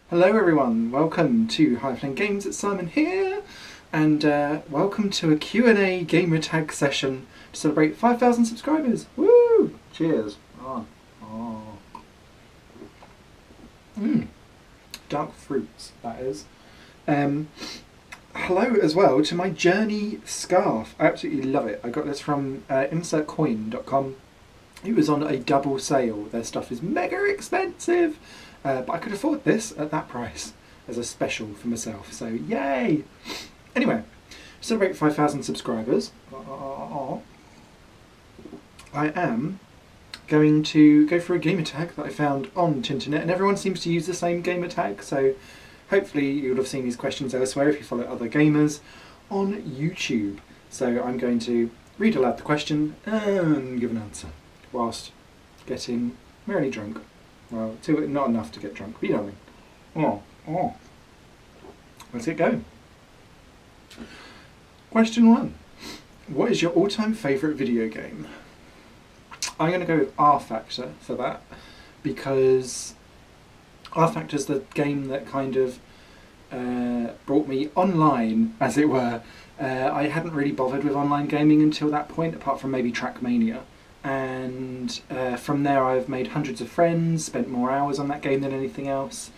Hello everyone, welcome to High Flame Games. It's Simon here, and welcome to a Q&A gamertag session to celebrate 5,000 subscribers. Woo! Cheers. Dark fruits, that is. Hello as well to my Journey scarf. I absolutely love it. I got this from insertcoin.com. It was on a double sale. Their stuff is mega expensive. But I could afford this at that price as a special for myself, so yay! Anyway, celebrate 5,000 subscribers. I am going to go for a gamer tag that I found on Tinternet, and everyone seems to use the same gamer tag, so hopefully you'll have seen these questions elsewhere if you follow other gamers on YouTube. So I'm going to read aloud the question and give an answer whilst getting merrily drunk. Well, not enough to get drunk, but you know what I mean. Let's get going. Question 1. What is your all-time favourite video game? I'm going to go with R-Factor for that, because R-Factor is the game that kind of brought me online, as it were. I hadn't really bothered with online gaming until that point, apart from maybe Trackmania. And from there I've made hundreds of friends, spent more hours on that game than anything else,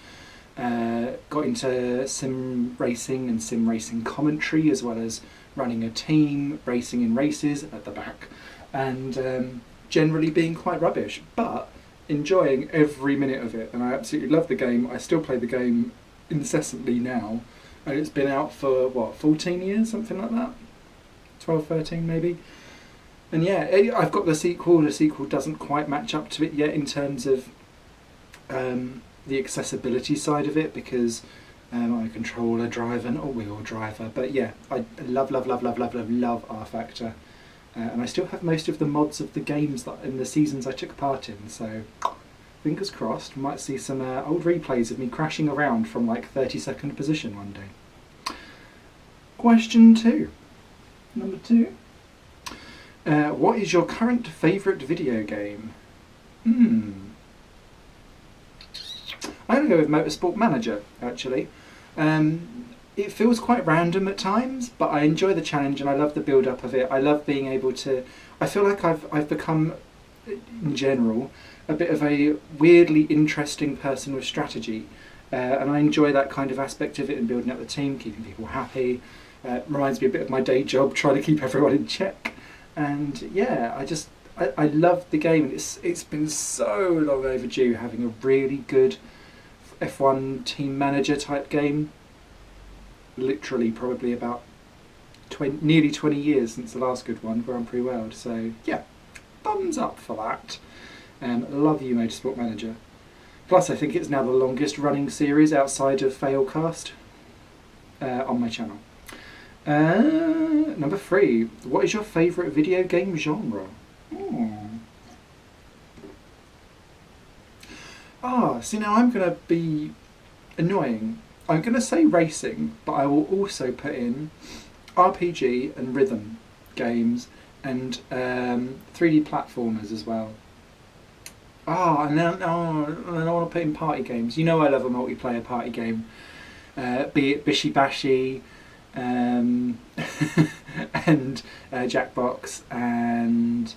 got into sim racing and sim racing commentary, as well as running a team, racing in races at the back, and generally being quite rubbish, but enjoying every minute of it. And I absolutely love the game. I still play the game incessantly now, and it's been out for what, 14 years, something like that, 12, 13 maybe. And yeah, I've got the sequel. The sequel doesn't quite match up to it yet in terms of the accessibility side of it, because I control a driver, not a wheel driver. But yeah, I love R-Factor. And I still have most of the mods of the games that in the seasons I took part in, so fingers crossed, we might see some old replays of me crashing around from like 32nd position one day. Question 2. Number 2. What is your current favourite video game? I'm going to go with Motorsport Manager, actually. It feels quite random at times, but I enjoy the challenge and I love the build-up of it. I love being able to... I feel like I've become, in general, a bit of a weirdly interesting person with strategy. And I enjoy that kind of aspect of it, and building up the team, keeping people happy. Reminds me a bit of my day job, trying to keep everyone in check. And yeah, I love the game. It's been so long overdue having a really good F1 team manager type game. Literally probably about nearly 20 years since the last good one, Grand Prix World. So yeah, thumbs up for that. Love you, Motorsport Manager. Plus I think it's now the longest running series outside of Failcast on my channel. Number 3. What is your favourite video game genre? See, now I'm going to be annoying. I'm going to say racing, but I will also put in RPG and rhythm games and 3D platformers as well. And then I want to put in party games. You know I love a multiplayer party game. Be it Bishi Bashi, and Jackbox, and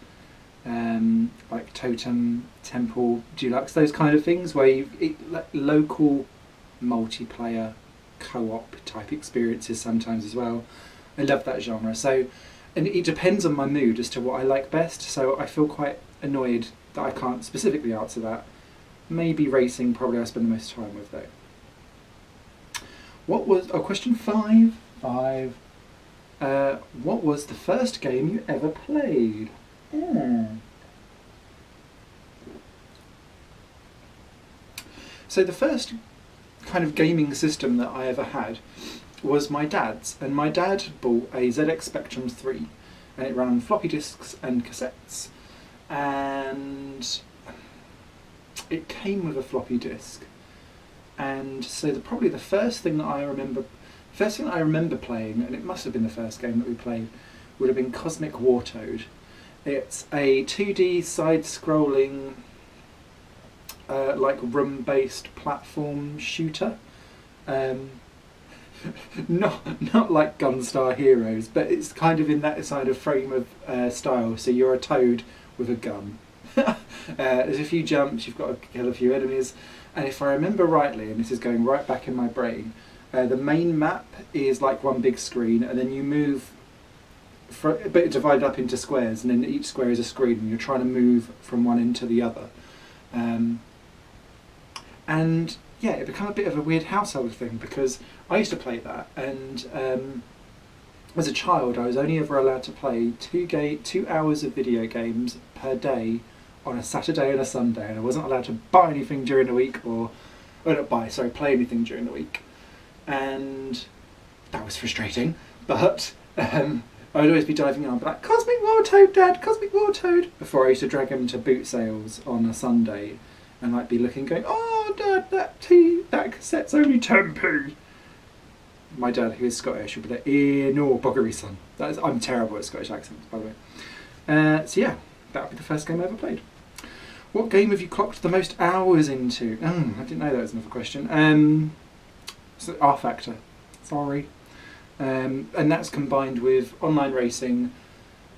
like Totem Temple Deluxe, those kind of things where like local multiplayer co-op type experiences sometimes as well. I love that genre. So, and it depends on my mood as to what I like best, so I feel quite annoyed that I can't specifically answer that. Maybe racing, probably I spend the most time with though. What was, question 5. What was the first game you ever played? So the first kind of gaming system that I ever had was my dad's, and my dad bought a ZX Spectrum 3, and it ran on floppy disks and cassettes, and it came with a floppy disk. And so probably the first thing that I remember playing, and it must have been the first game that we played, would have been Cosmic War Toad. It's a 2D side-scrolling like room-based platform shooter. Um, not like Gunstar Heroes, but it's kind of in that side of frame of style. So you're a toad with a gun. There's a few jumps, you've got to kill a few enemies, and if I remember rightly, and this is going right back in my brain, the main map is like one big screen, and then you move, but it's divided up into squares, and then each square is a screen, and you're trying to move from one end to the other. And yeah, it became a bit of a weird household thing, because I used to play that, and as a child I was only ever allowed to play 2 hours of video games per day on a Saturday and a Sunday, and I wasn't allowed to buy anything during the week, or not buy, sorry, play anything during the week. And that was frustrating, but I would always be diving on, like, Cosmic Wartoad, Dad, Cosmic Wartoad, before I used to drag him to boot sales on a Sunday, and like be looking, going, oh Dad, that cassette's only 10p. My dad, who is Scottish, would be like, no, buggery son. I'm terrible at Scottish accents, by the way. So yeah, that would be the first game I ever played. What game have you clocked the most hours into? I didn't know that was another question. So R Factor, sorry. And that's combined with online racing,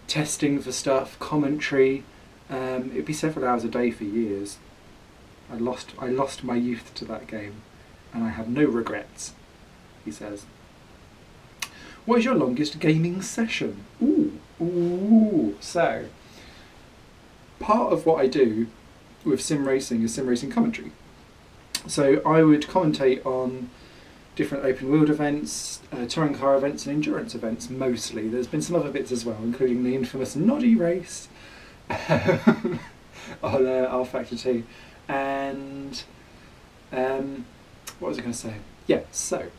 testing for stuff, commentary. It'd be several hours a day for years. I lost my youth to that game, and I have no regrets, he says. What is your longest gaming session? Ooh. So, part of what I do with sim racing is sim racing commentary. So I would commentate on different open wheeled events, touring car events and endurance events mostly. There's been some other bits as well, including the infamous Noddy race on R Factor 2. And what was I going to say? Yeah, so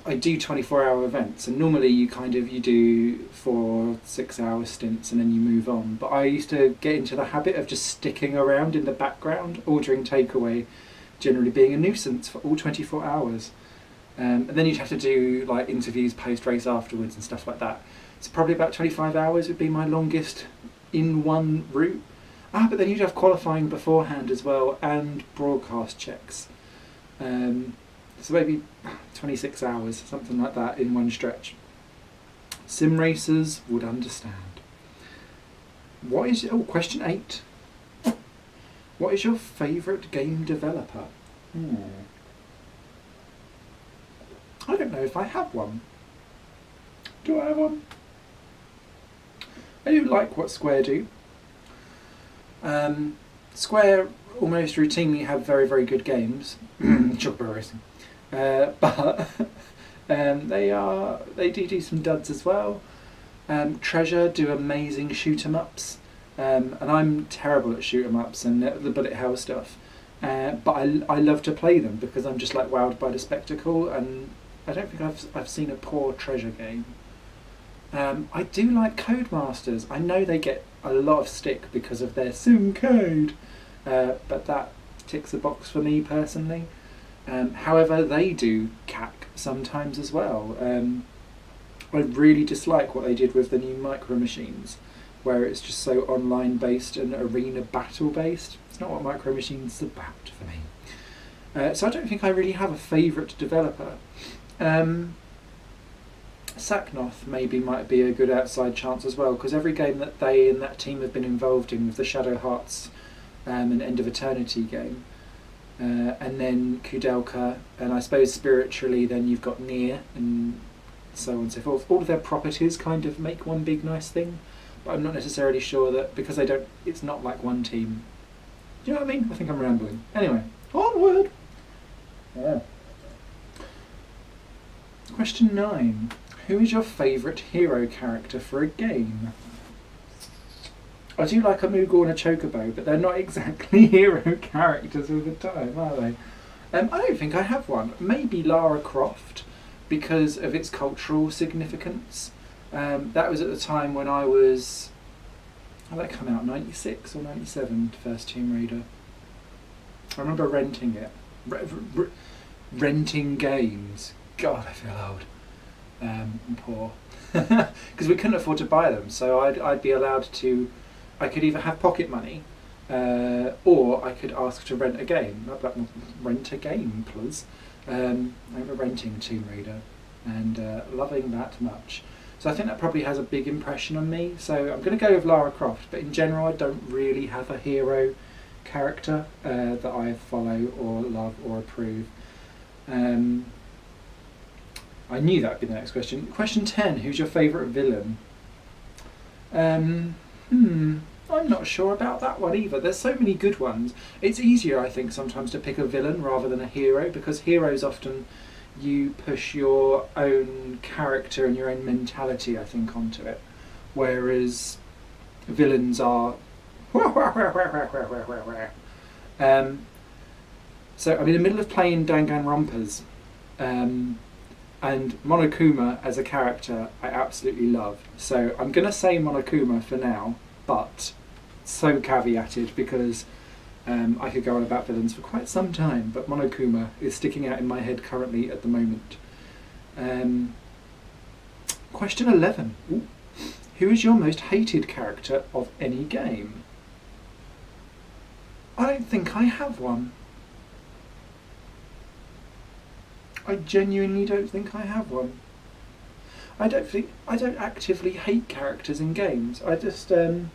I do 24-hour events, and normally you do 4-6 hour stints and then you move on. But I used to get into the habit of just sticking around in the background, ordering takeaway, generally being a nuisance for all 24 hours. And then you'd have to do like interviews post-race afterwards and stuff like that. So probably about 25 hours would be my longest in one route. But then you'd have qualifying beforehand as well, and broadcast checks. So maybe 26 hours, something like that, in one stretch. Sim racers would understand. Question 8. What is your favourite game developer? I don't know if I have one. Do I have one? I do like what Square do. Square almost routinely have very, very good games. Chocobo Racing. But they do some duds as well. Treasure do amazing shoot 'em ups, and I'm terrible at shoot 'em ups and the bullet hell stuff. But I love to play them because I'm just like wowed by the spectacle, and I don't think I've seen a poor Treasure game. I do like Codemasters. I know they get a lot of stick because of their sim code, but that ticks a box for me personally. However, they do cack sometimes as well. I really dislike what they did with the new Micro Machines, where it's just so online based and arena battle based. It's not what Micro Machines is about for me. So I don't think I really have a favourite developer. Saknoth maybe might be a good outside chance as well, because every game that they and that team have been involved in, with the Shadow Hearts and End of Eternity game, and then Kudelka, and I suppose spiritually then you've got Nier and so on and so forth. All of their properties kind of make one big nice thing, but I'm not necessarily sure that, because they don't, it's not like one team. Do you know what I mean? I think I'm rambling. Anyway, onward! Yeah. Question 9. Who is your favourite hero character for a game? I do like a Moogle and a Chocobo, but they're not exactly hero characters all the time, are they? I don't think I have one. Maybe Lara Croft, because of its cultural significance. That was at the time when I was... How did that come out? 96 or 97, first Tomb Raider. I remember renting it. Renting games. God, I feel old. And poor. Because we couldn't afford to buy them, so I'd be allowed to... I could either have pocket money, or I could ask to rent a game. Rent a game, please. I'm renting Tomb Raider and loving that much. So I think that probably has a big impression on me. So I'm going to go with Lara Croft, but in general I don't really have a hero character that I follow or love or approve. I knew that would be the next question. Question 10, who's your favourite villain? I'm not sure about that one either. There's so many good ones. It's easier, I think, sometimes to pick a villain rather than a hero, because heroes often you push your own character and your own mentality, I think, onto it. Whereas villains are... So I'm in the middle of playing Danganronpas, and Monokuma as a character I absolutely love. So I'm going to say Monokuma for now, but so caveated because I could go on about villains for quite some time, but Monokuma is sticking out in my head currently at the moment. Question 11. Ooh. Who is your most hated character of any game? I don't think I have one. I genuinely don't think I have one. I don't actively hate characters in games. I just go,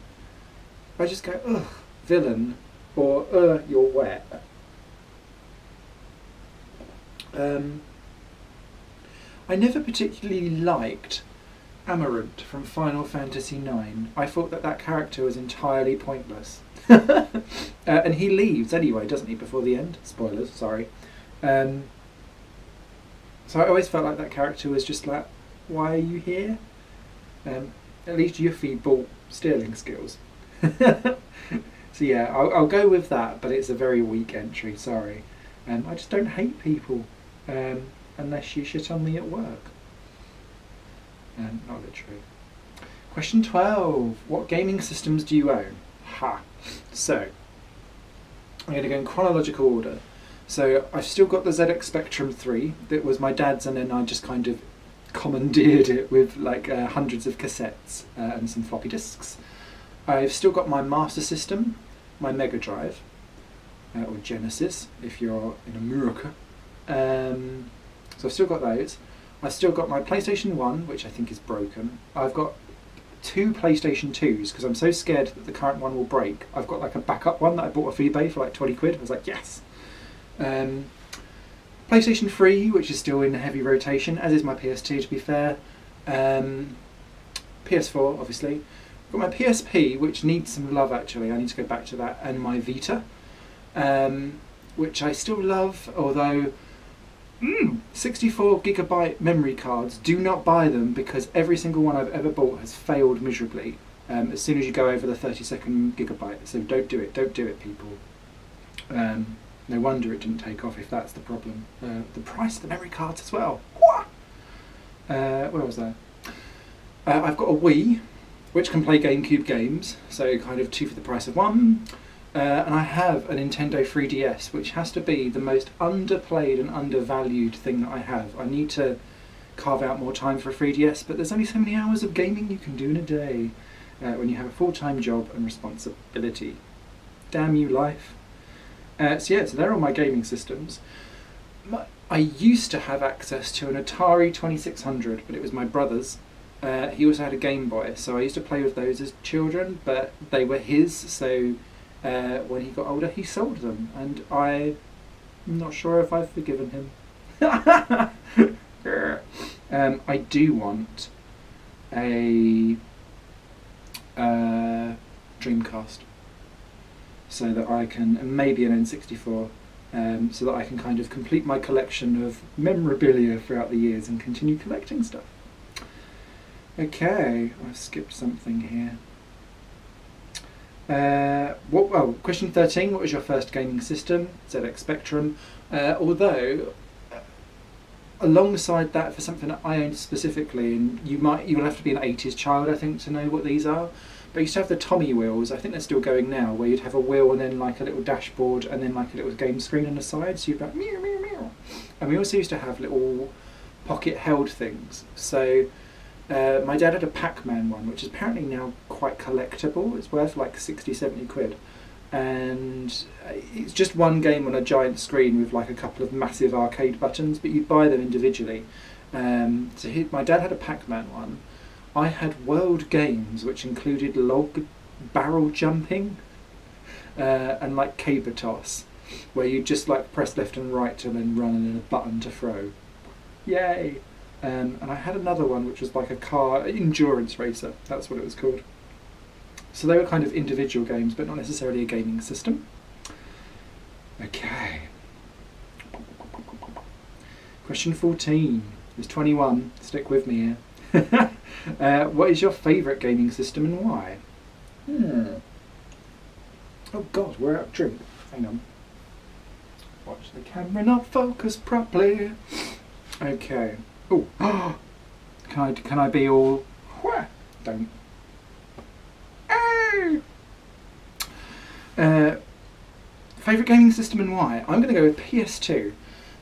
ugh, villain, or you're wet. I never particularly liked Amarant from Final Fantasy IX. I thought that character was entirely pointless. And he leaves anyway, doesn't he, before the end? Spoilers, sorry. So I always felt like that character was just like, why are you here? At least Yuffie bought stealing skills. So yeah, I'll go with that, but it's a very weak entry, sorry. I just don't hate people, unless you shit on me at work. Not literally. Question 12. What gaming systems do you own? Ha! So, I'm going to go in chronological order. So I've still got the ZX Spectrum 3 that was my dad's, and then I just kind of commandeered it with like hundreds of cassettes and some floppy disks. I've still got my Master System, my Mega Drive, or Genesis if you're in America. So I've still got those. I've still got my PlayStation 1, which I think is broken. I've got 2 PlayStation 2s because I'm so scared that the current one will break. I've got like a backup one that I bought off eBay for like 20 quid. I was like, yes! PlayStation 3, which is still in heavy rotation, as is my PS2 to be fair. PS4, obviously. I've got my PSP, which needs some love actually, I need to go back to that, and my Vita, which I still love, although 64GB memory cards, do not buy them because every single one I've ever bought has failed miserably as soon as you go over the 32nd gigabyte, so don't do it people. No wonder it didn't take off if that's the problem. The price of the memory cards as well. Where was that? I've got a Wii, which can play GameCube games, so kind of 2 for the price of 1. And I have a Nintendo 3DS, which has to be the most underplayed and undervalued thing that I have. I need to carve out more time for a 3DS, but there's only so many hours of gaming you can do in a day when you have a full-time job and responsibility. Damn you, life. So they're all my gaming systems. I used to have access to an Atari 2600, but it was my brother's. He also had a Game Boy, so I used to play with those as children, but they were his, so when he got older he sold them, and I'm not sure if I've forgiven him. I do want a Dreamcast, so that I can, and maybe an N64, so that I can kind of complete my collection of memorabilia throughout the years and continue collecting stuff. Okay, I've skipped something here. Question 13, what was your first gaming system? ZX Spectrum. Although, alongside that, for something that I owned specifically, and you'll have to be an 80s child, I think, to know what these are. But I used to have the Tommy wheels, I think they're still going now, where you'd have a wheel and then like a little dashboard and then like a little game screen on the side, so you'd be like meow meow meow. And we also used to have little pocket held things. So my dad had a Pac-Man one, which is apparently now quite collectible. It's worth like 60, 70 quid. and it's just one game on a giant screen with like a couple of massive arcade buttons, but you buy them individually. My dad had a Pac-Man one. I had World Games, which included log barrel jumping and like caber toss, where you just like press left and right to then run and then a button to throw. Yay! And I had another one which was like a car endurance racer. That's what it was called. So they were kind of individual games, but not necessarily a gaming system. Okay. Question 14. There's 21. Stick with me here. What is your favourite gaming system and why? Oh God, we're out of drink. Hang on. Watch the camera not focus properly. Okay. Oh. Can I be all? Don't. Favourite gaming system and why? I'm going to go with PS2.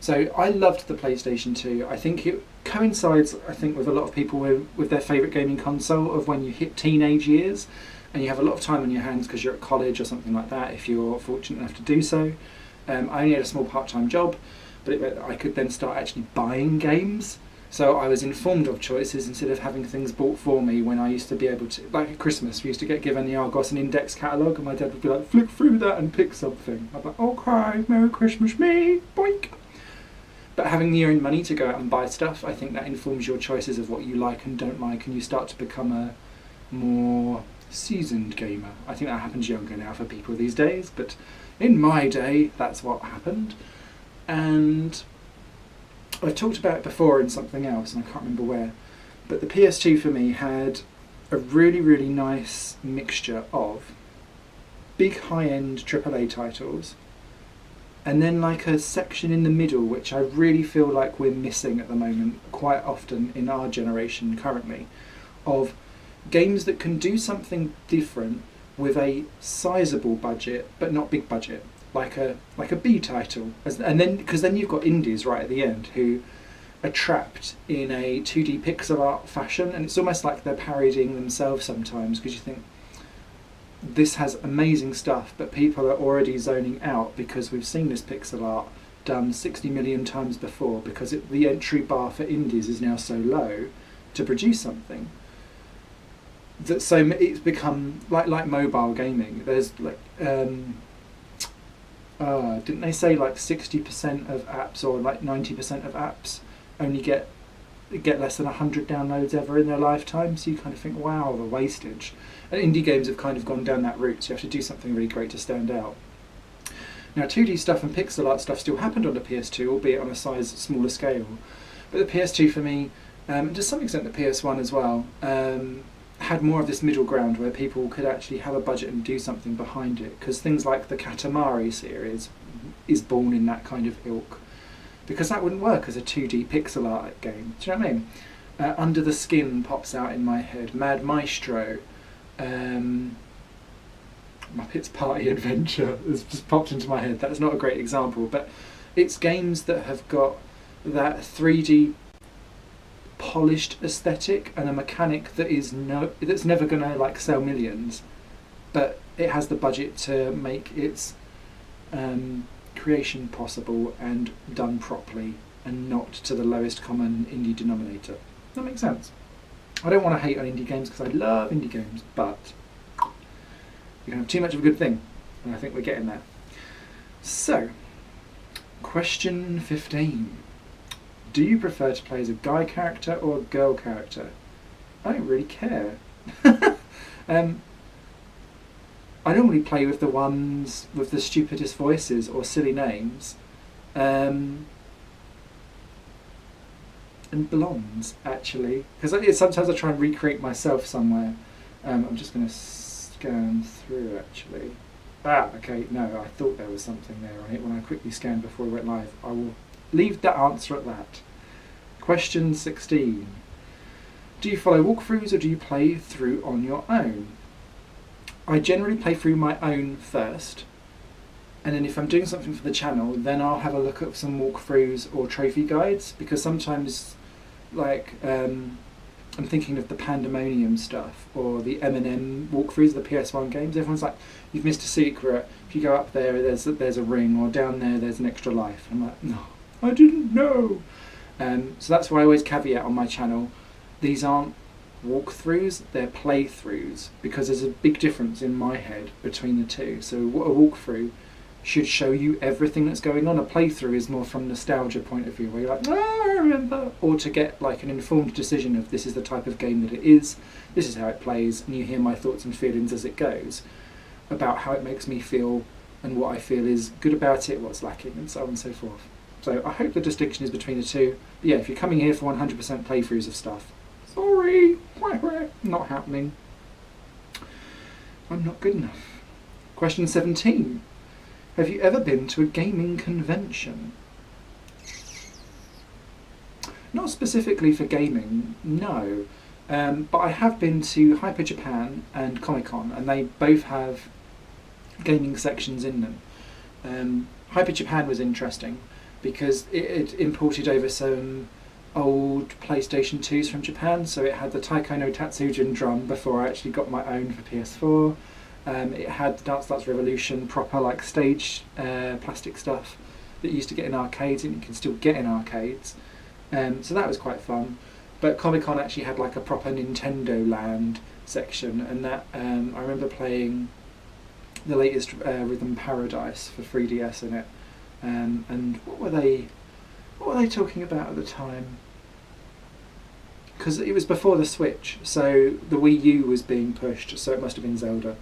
So I loved the PlayStation 2. I think it coincides, with a lot of people with their favourite gaming console of when you hit teenage years and you have a lot of time on your hands because you're at college or something like that, if you're fortunate enough to do so. I only had a small part-time job, but I could then start actually buying games. So I was informed of choices instead of having things bought for me when I used to be able to, like at Christmas, we used to get given the Argos and Index catalogue and my dad would be like, flick through that and pick something. I'd be like, okay, Merry Christmas me, boink. But having your own money to go out and buy stuff, I think that informs your choices of what you like and don't like, and you start to become a more seasoned gamer. I think that happens younger now for people these days, but in my day, that's what happened. And I've talked about it before in something else, and I can't remember where, but the PS2 for me had a really, really nice mixture of big high-end AAA titles, and then like a section in the middle, which I really feel like we're missing at the moment, quite often in our generation currently, of games that can do something different with a sizable budget, but not big budget. Like a B title, and then because then you've got indies right at the end who are trapped in a 2D pixel art fashion, and it's almost like they're parodying themselves sometimes, because you think this has amazing stuff, but people are already zoning out because we've seen this pixel art done 60 million times before, because the entry bar for indies is now so low to produce something that so it's become like mobile gaming. There's like didn't they say like 60% of apps or like 90% of apps only get less than 100 downloads ever in their lifetime? So you kind of think, wow, the wastage. And indie games have kind of gone down that route, so you have to do something really great to stand out. Now 2D stuff and pixel art stuff still happened on the PS2, albeit on a smaller scale. But the PS2 for me, and to some extent the PS1 as well, had more of this middle ground where people could actually have a budget and do something behind it, because things like the Katamari series is born in that kind of ilk, because that wouldn't work as a 2D pixel art game. Do you know what I mean? Under the Skin pops out in my head, Mad Maestro, Muppets Party Adventure has just popped into my head. That's not a great example, but it's games that have got that 3D polished aesthetic and a mechanic that that's never going to like sell millions, but it has the budget to make its creation possible and done properly and not to the lowest common indie denominator. That makes sense. I don't want to hate on indie games because I love indie games, but you can have too much of a good thing, and I think we're getting there. So, question 15. Do you prefer to play as a guy character or a girl character? I don't really care. I normally play with the ones with the stupidest voices or silly names. And blondes, actually. Because sometimes I try and recreate myself somewhere. I'm just going to scan through, actually. Okay, no, I thought there was something there on it when I quickly scanned before we went live. I will leave that answer at that. Question 16. Do you follow walkthroughs or do you play through on your own? I generally play through my own first, and then if I'm doing something for the channel, then I'll have a look at some walkthroughs or trophy guides, because sometimes, like, I'm thinking of the Pandemonium stuff or the M&M walkthroughs of the PS1 games. Everyone's like, you've missed a secret. If you go up there, there's a ring, or down there's an extra life. I'm like, no, I didn't know. So that's why I always caveat on my channel, these aren't walkthroughs, they're playthroughs, because there's a big difference in my head between the two. So a walkthrough should show you everything that's going on. A playthrough is more from nostalgia point of view, where you're like, oh, I remember, or to get like an informed decision of this is the type of game that it is, this is how it plays, and you hear my thoughts and feelings as it goes about how it makes me feel and what I feel is good about it, what's lacking, and so on and so forth. So I hope the distinction is between the two. But yeah, if you're coming here for 100% playthroughs of stuff, sorry, not happening. I'm not good enough. Question 17. Have you ever been to a gaming convention? Not specifically for gaming, no. But I have been to Hyper Japan and Comic Con, and they both have gaming sections in them. Hyper Japan was interesting because it imported over some old PlayStation 2s from Japan, so it had the Taiko no Tatsujin drum before I actually got my own for PS4. It had the Dance Dance Revolution proper like stage plastic stuff that you used to get in arcades, and you can still get in arcades. So that was quite fun. But Comic Con actually had like a proper Nintendo Land section, and that I remember playing the latest Rhythm Paradise for 3DS in it. And what were they talking about at the time? Because it was before the Switch, so the Wii U was being pushed, so it must have been Zelda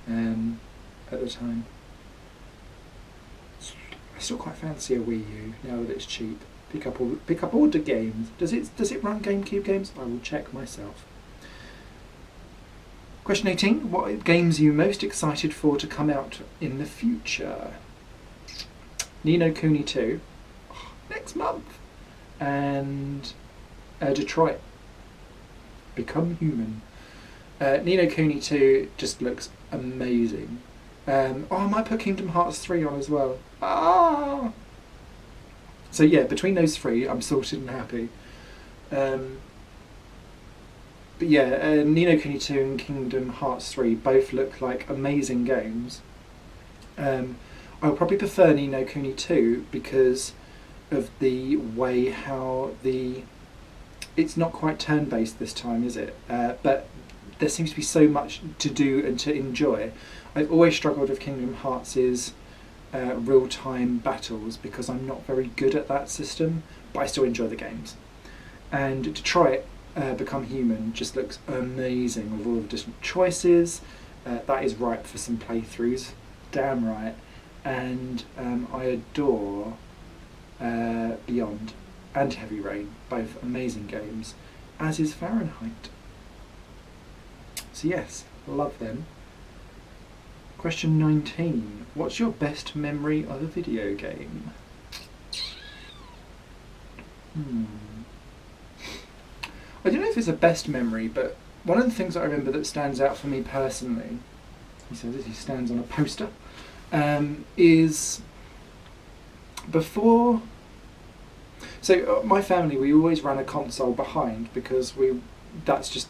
at the time. I still quite fancy a Wii U now that it's cheap. Pick up all the games. Does it run GameCube games? I will check myself. Question 18. What games are you most excited for to come out in the future? Ni no Kuni 2 next month, and Detroit Become Human. Ni no Kuni 2 just looks amazing. I might put Kingdom Hearts 3 on as well. So yeah, between those three, I'm sorted and happy. But yeah, Ni no Kuni 2 and Kingdom Hearts 3 both look like amazing games. I'll probably prefer Ni no Kuni 2 because of the way how it's not quite turn-based this time, is it? But there seems to be so much to do and to enjoy. I've always struggled with Kingdom Hearts' real-time battles because I'm not very good at that system, but I still enjoy the games. And Detroit Become Human just looks amazing with all the different choices. That is ripe for some playthroughs, damn right. And I adore Beyond and Heavy Rain, both amazing games, as is Fahrenheit. So yes, love them. Question 19. What's your best memory of a video game? I don't know if it's a best memory, but one of the things that I remember that stands out for me personally, he says as he stands on a poster, is before. So my family, we always ran a console behind because that's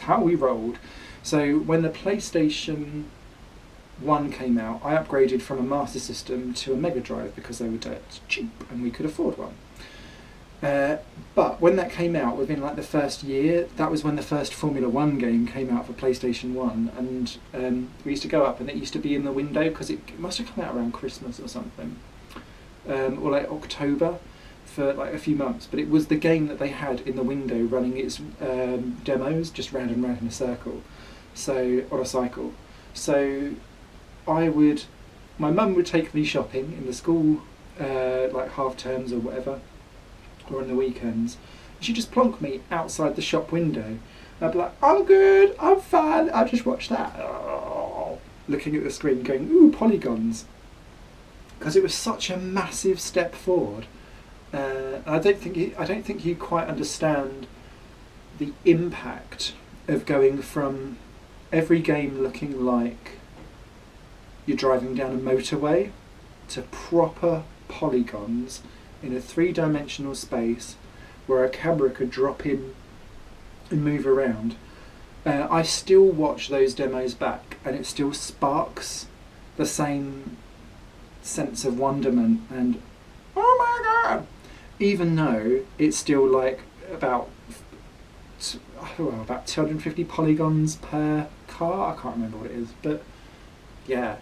how we rolled. So when the PlayStation 1 came out, I upgraded from a Master System to a Mega Drive because they were dirt cheap and we could afford one. But when that came out, within like the first year, that was when the first Formula 1 game came out for PlayStation 1, and we used to go up and it used to be in the window because it must have come out around Christmas or something, or like October, for like a few months. But it was the game that they had in the window running its demos just round and round in a circle, so on a cycle. So my mum would take me shopping in the school, like half terms or whatever, or on the weekends. She'd just plonk me outside the shop window. I'd be like, I'm good, I'm fine, I'll just watch that. Looking at the screen going, ooh, polygons. Because it was such a massive step forward. I don't think you quite understand the impact of going from every game looking like you're driving down a motorway to proper polygons in a three-dimensional space where a camera could drop in and move around, I still watch those demos back, and it still sparks the same sense of wonderment and oh my god, even though it's still like about 250 polygons per car. I can't remember what it is, but yeah,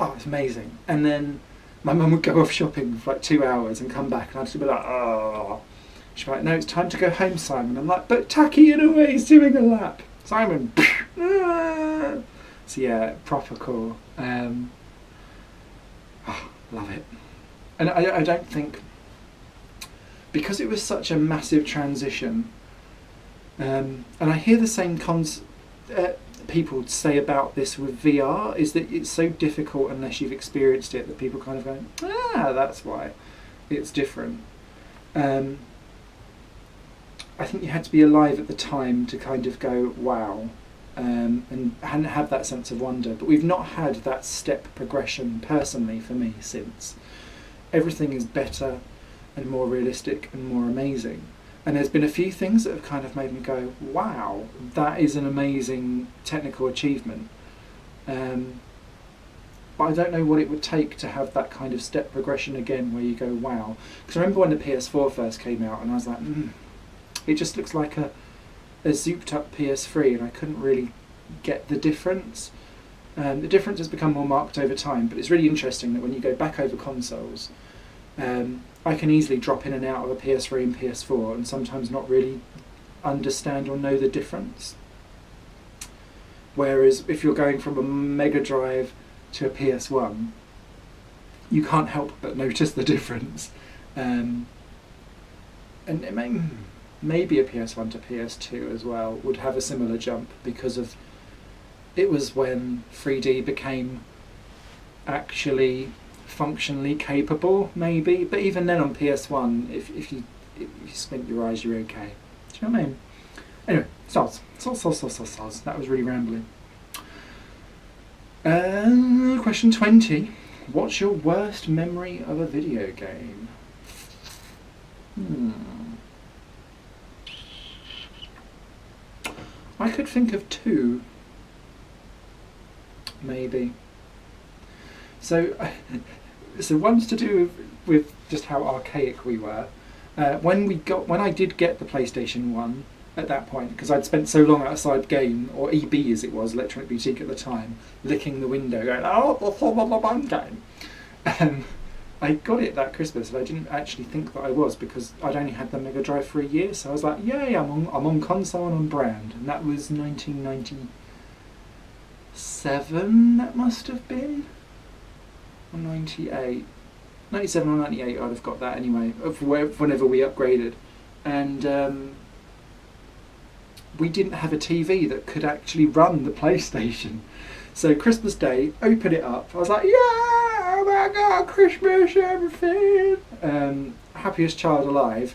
oh, it's amazing. And then my mum would go off shopping for like 2 hours and come back, and I'd just be like, oh. She'd be like, no, it's time to go home, Simon. I'm like, but Taki in a way is doing a lap. Simon. So yeah, proper cool. Love it. And I don't think, because it was such a massive transition, and I hear the same people say about this with VR, is that it's so difficult unless you've experienced it, that people kind of go, that's why it's different. I think you had to be alive at the time to kind of go, wow, and have that sense of wonder. But we've not had that step progression, personally, for me, since. Everything is better and more realistic and more amazing. And there's been a few things that have kind of made me go, wow, that is an amazing technical achievement. But I don't know what it would take to have that kind of step progression again, where you go, wow. Because I remember when the PS4 first came out, and I was like, it just looks like a zooped up PS3, and I couldn't really get the difference. The difference has become more marked over time, but it's really interesting that when you go back over consoles, I can easily drop in and out of a PS3 and PS4 and sometimes not really understand or know the difference. Whereas if you're going from a Mega Drive to a PS1, you can't help but notice the difference. And it maybe a PS1 to PS2 as well would have a similar jump, because of it was when 3D became actually functionally capable, maybe. But even then on PS1, if you squint your eyes, you're okay. Do you know what I mean? Anyway, soz. That was really rambling. Question 20. What's your worst memory of a video game? I could think of two, maybe. So one's to do with just how archaic we were. When I did get the PlayStation 1 at that point, because I'd spent so long outside game, or EB as it was, Electronic Boutique at the time, licking the window going, oh, game. I got it that Christmas, and I didn't actually think that I was, because I'd only had the Mega Drive for a year, so I was like, yay, I'm on console and on brand. And that was 1997, that must have been? Or 98. 97 or 98, I'd have got that anyway, whenever we upgraded. And we didn't have a TV that could actually run the PlayStation. So Christmas Day, open it up, I was like, yeah, oh my god, Christmas, everything. Happiest child alive.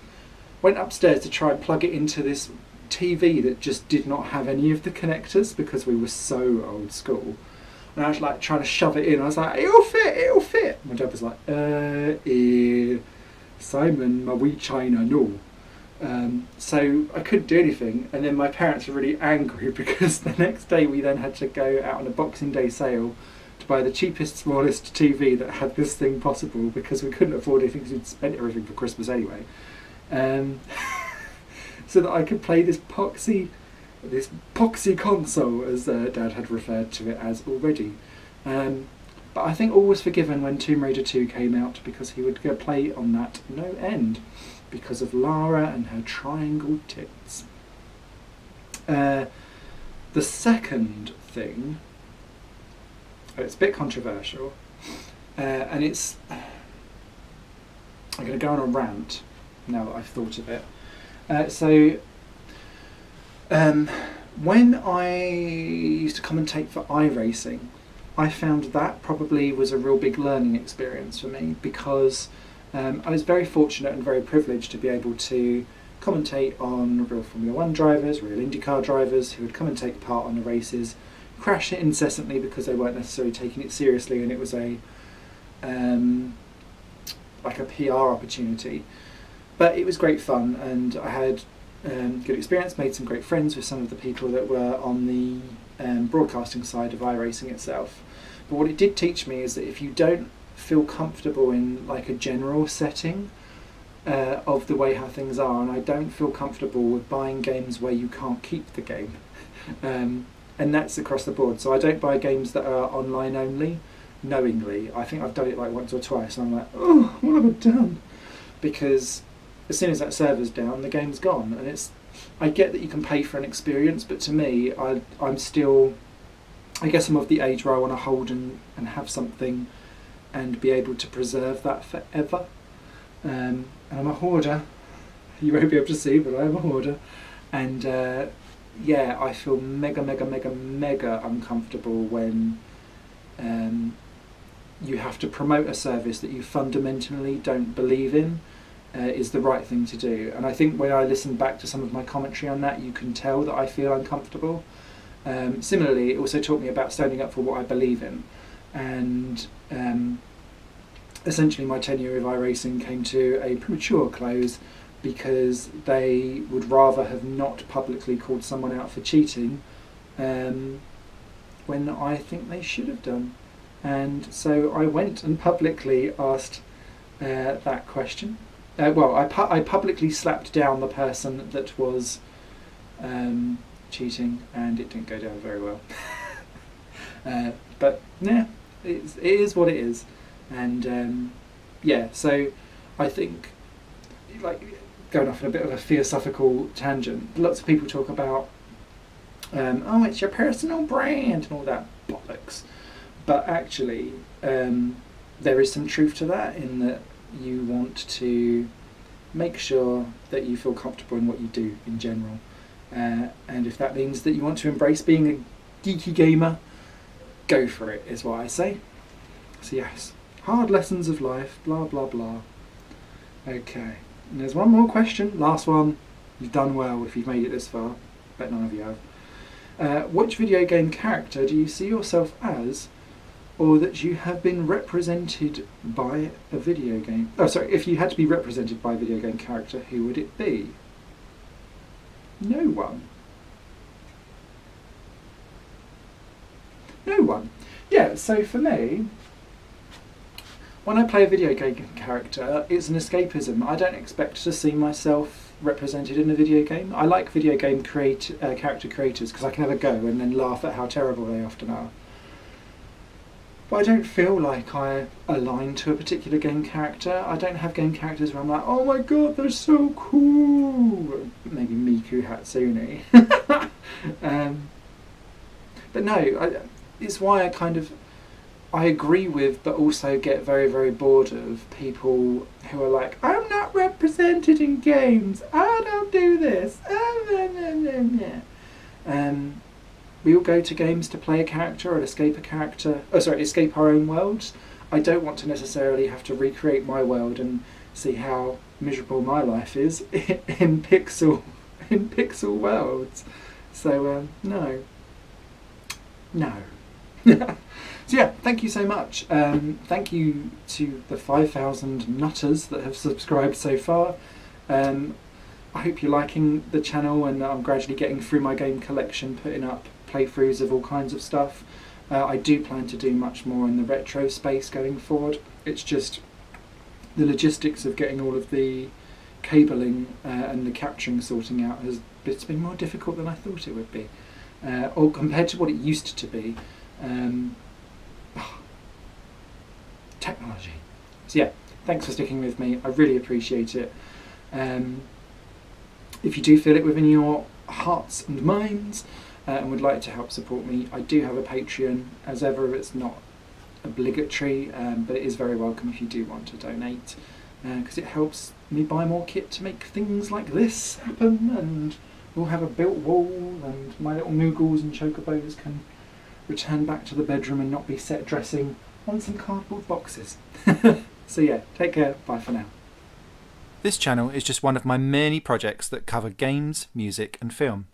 Went upstairs to try and plug it into this TV that just did not have any of the connectors, because we were so old school. And I was like trying to shove it in. I was like, it'll fit. My dad was like, Simon, my wee China, no. So I couldn't do anything, and then my parents were really angry, because the next day we then had to go out on a Boxing Day sale to buy the cheapest, smallest TV that had this thing possible, because we couldn't afford anything, because we'd spent everything for Christmas anyway. So that I could play this poxy console, as Dad had referred to it as already. But I think all was forgiven when Tomb Raider 2 came out, because he would go play on that no end, because of Lara and her triangle tits. The second thing, it's a bit controversial, and it's, I'm going to go on a rant now that I've thought of it. When I used to commentate for iRacing, I found that probably was a real big learning experience for me, because I was very fortunate and very privileged to be able to commentate on real Formula 1 drivers, real IndyCar drivers who would come and take part on the races, crash it incessantly because they weren't necessarily taking it seriously, and it was a like a PR opportunity. But it was great fun, and I had good experience, made some great friends with some of the people that were on the broadcasting side of iRacing itself. But what it did teach me is that if you don't feel comfortable in like a general setting of the way how things are, and I don't feel comfortable with buying games where you can't keep the game, and that's across the board. So I don't buy games that are online only, knowingly. I think I've done it like once or twice, and I'm like, oh, what have I done? Because as soon as that server's down, the game's gone, and it's. I get that you can pay for an experience, but to me, I'm still. I guess I'm of the age where I want to hold and have something, and be able to preserve that forever. And I'm a hoarder. You won't be able to see, but I am a hoarder, and yeah, I feel mega uncomfortable when you have to promote a service that you fundamentally don't believe in. Is the right thing to do, and I think when I listen back to some of my commentary on that, you can tell that I feel uncomfortable. Similarly, it also taught me about standing up for what I believe in, and essentially my tenure with iRacing came to a premature close because they would rather have not publicly called someone out for cheating when I think they should have done. And so I went and publicly asked that question. Well, I publicly slapped down the person that was cheating, and it didn't go down very well. But yeah, it is what it is, and yeah. So I think, like, going off on a bit of a philosophical tangent, lots of people talk about, oh, it's your personal brand and all that bollocks. But actually, there is some truth to that, in that you want to make sure that you feel comfortable in what you do in general. And if that means that you want to embrace being a geeky gamer, go for it, is what I say. So yes, hard lessons of life, blah blah blah. Okay, and there's one more question, last one. You've done well if you've made it this far. Bet none of you have. Which video game character do you see yourself as, or that you have been represented by a video game? Oh, sorry, if you had to be represented by a video game character, who would it be? No one. No one. Yeah, so for me, when I play a video game character, it's an escapism. I don't expect to see myself represented in a video game. I like video game character creators because I can have a go and then laugh at how terrible they often are. But I don't feel like I align to a particular game character. I don't have game characters where I'm like, oh my god, they're so cool. Maybe Miku Hatsune. But no, it's why I agree with, but also get very bored of people who are like, I'm not represented in games. I don't do this. We all go to games to play a character or escape a character. Oh, sorry, escape our own worlds. I don't want to necessarily have to recreate my world and see how miserable my life is in pixel worlds. So no. So yeah, thank you so much. Thank you to the 5,000 nutters that have subscribed so far. I hope you're liking the channel, and I'm gradually getting through my game collection, putting up playthroughs of all kinds of stuff. I do plan to do much more in the retro space going forward. It's just the logistics of getting all of the cabling and the capturing sorting out it's been more difficult than I thought it would be, or compared to what it used to be. Technology. So yeah, thanks for sticking with me. I really appreciate it. If you do feel it within your hearts and minds and would like to help support me, I do have a Patreon. As ever, it's not obligatory, but it is very welcome if you do want to donate, because it helps me buy more kit to make things like this happen, and we'll have a built wall, and my little Moogles and Chocobos can return back to the bedroom and not be set dressing on some cardboard boxes. So yeah, take care, bye for now. This channel is just one of my many projects that cover games, music and film.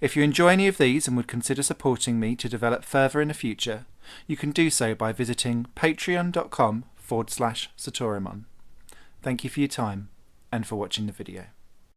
If you enjoy any of these and would consider supporting me to develop further in the future, you can do so by visiting patreon.com/Satorimon. Thank you for your time and for watching the video.